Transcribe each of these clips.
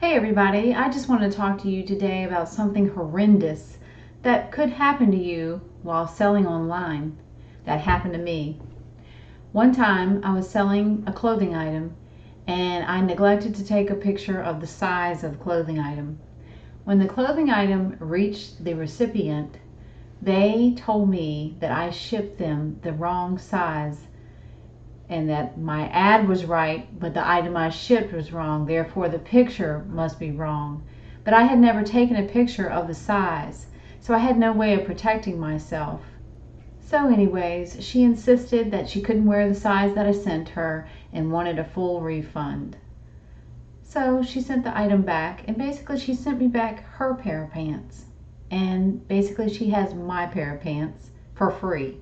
Hey everybody, I just want to talk to you today about something horrendous that could happen to you while selling online. That happened to me. One time I was selling a clothing item and I neglected to take a picture of the size of the clothing item. When the clothing item reached the recipient, they told me that I shipped them the wrong size and that my ad was right, but the item I shipped was wrong. Therefore, the picture must be wrong. But I had never taken a picture of the size, so I had no way of protecting myself. So anyways, she insisted that she couldn't wear the size that I sent her and wanted a full refund. So she sent the item back, and basically she sent me back her pair of pants. And basically she has my pair of pants for free,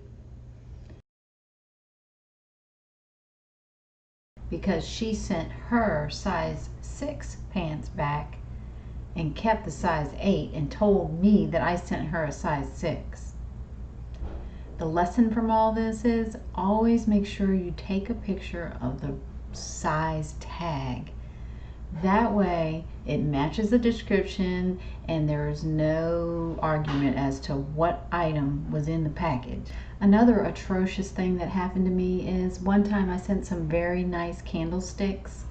because she sent her size 6 pants back and kept the size 8 and told me that I sent her a size 6. The lesson from all this is always make sure you take a picture of the size tag. That way it matches the description and there's no argument as to what item was in the package. Another atrocious thing that happened to me is one time I sent some very nice candlesticks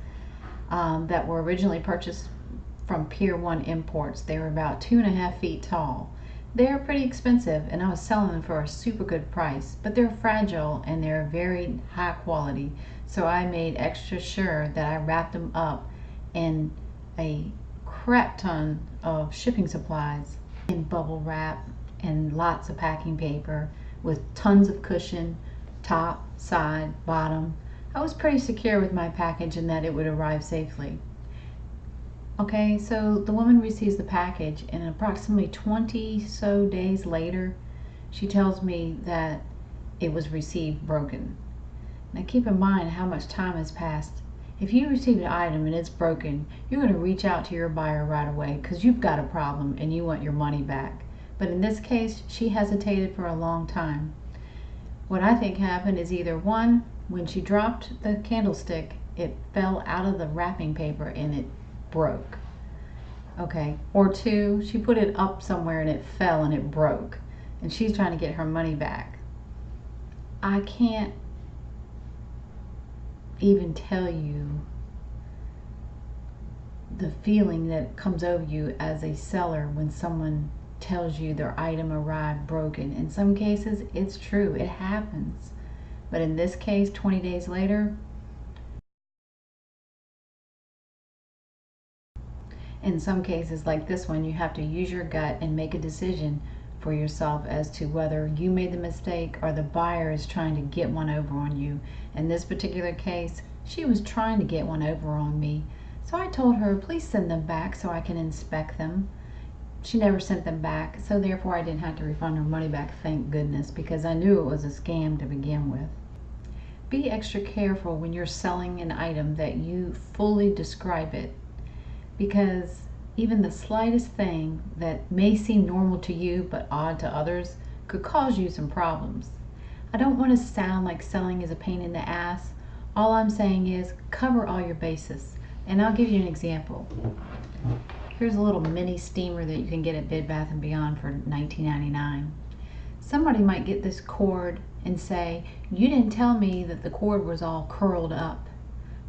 that were originally purchased from Pier 1 Imports. They were about 2.5 feet tall. They're pretty expensive and I was selling them for a super good price, but they're fragile and they're very high quality. So I made extra sure that I wrapped them up in a crap ton of shipping supplies in bubble wrap and lots of packing paper with tons of cushion, top, side, bottom. I was pretty secure with my package and that it would arrive safely. Okay, so the woman receives the package and approximately 20 so days later, she tells me that it was received broken. Now keep in mind how much time has passed. If you receive an item and it's broken, you're going to reach out to your buyer right away because you've got a problem and you want your money back. But in this case, she hesitated for a long time. What I think happened is either one, when she dropped the candlestick, it fell out of the wrapping paper and it broke. Okay, or two, she put it up somewhere and it fell and it broke. And she's trying to get her money back. I can't even tell you the feeling that comes over you as a seller when someone tells you their item arrived broken. In some cases it's true, it happens, but in this case 20 days later, in some cases like this one, you have to use your gut and make a decision for yourself as to whether you made the mistake or the buyer is trying to get one over on you. In this particular case, she was trying to get one over on me. So I told her, please send them back so I can inspect them. She never sent them back, so therefore I didn't have to refund her money back, thank goodness, because I knew it was a scam to begin with. Be extra careful when you're selling an item that you fully describe it, because even the slightest thing that may seem normal to you but odd to others could cause you some problems. I don't want to sound like selling is a pain in the ass. All I'm saying is cover all your bases. And I'll give you an example. Here's a little mini steamer that you can get at Bed Bath & Beyond for $19.99. Somebody might get this cord and say, you didn't tell me that the cord was all curled up.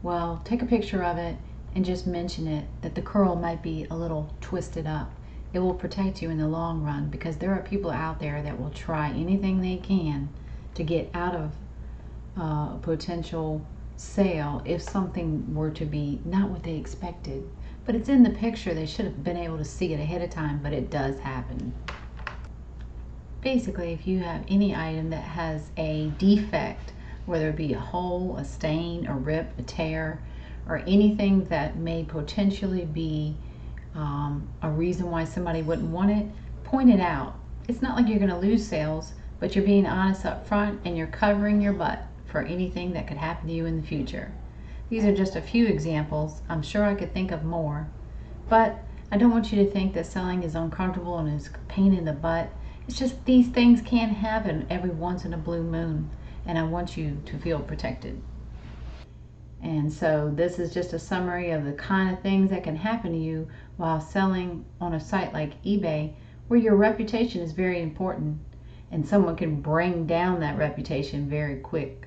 Well, take a picture of it and just mention it, that the curl might be a little twisted up. It will protect you in the long run, because there are people out there that will try anything they can to get out of a potential sale if something were to be not what they expected. But it's in the picture, they should have been able to see it ahead of time, but it does happen. Basically, if you have any item that has a defect, whether it be a hole, a stain, a rip, a tear, or anything that may potentially be a reason why somebody wouldn't want it, point it out. It's not like you're going to lose sales, but you're being honest up front and you're covering your butt for anything that could happen to you in the future. These are just a few examples. I'm sure I could think of more, but I don't want you to think that selling is uncomfortable and is a pain in the butt. It's just these things can happen every once in a blue moon, and I want you to feel protected. And so this is just a summary of the kind of things that can happen to you while selling on a site like eBay, where your reputation is very important and someone can bring down that reputation very quick.